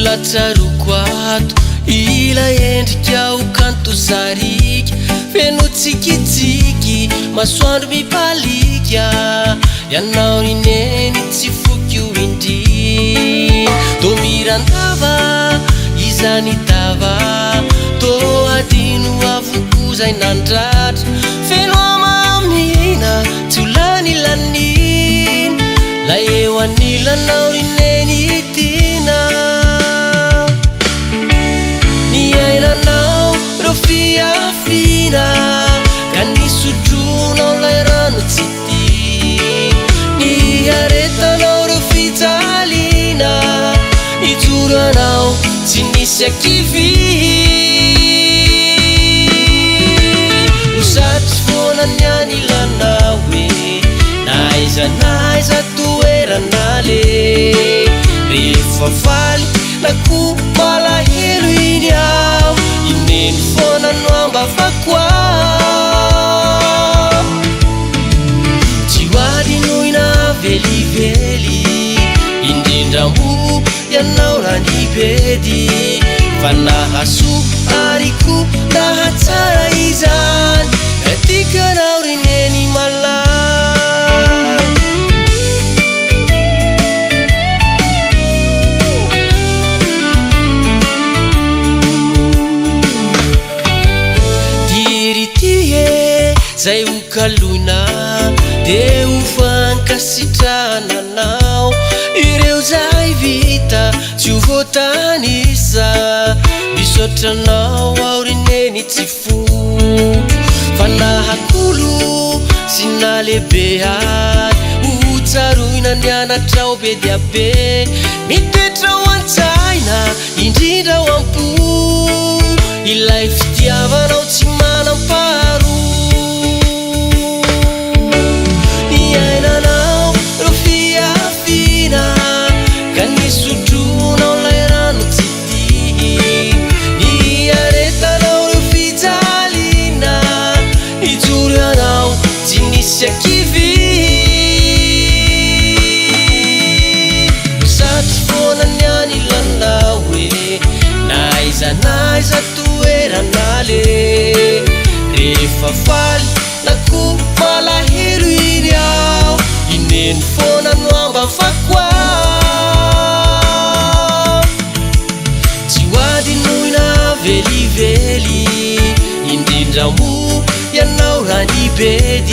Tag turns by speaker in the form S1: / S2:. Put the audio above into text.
S1: Latsaruko ato ilay endrika ho kanto sariky feno tsikitsiky masoandro mipalika ianao nineny tsy foky io indry tô mirandava izany tava tô adino avoko zay nandratra feno amamina tsy ho lany laniny la eo anilanao nineny itina niainanao ro fiafina ka nisotronao lay rano tsy ty niaretanao ro fijalina nijoro anao tsy nisy akivy usatry foana niany lanao e naiza toerana le rehefa faly na ko malahelo iny aho ineny foana no ambafako tsy hoadino ina velively indrindra mo ianao ranibedy fa nahaso ariko nahatsara izany etikanao rineny malay zay ho kalona de ho fankasitrananao ireo zay vita tsy ho voatanisa misotranao aorineny tsy foto fa nahakolo sy nalehibehany ho tsaroina nianatrao be dia be mitetra ho antsaina indrindra ho ampo ilay fitiavanao tsy manamparo naiza toerana le rehefa faly na ko malahelo iny aho ineny foana no ambafako tsy hoadinoina velively indrindra mo ianao ranibedy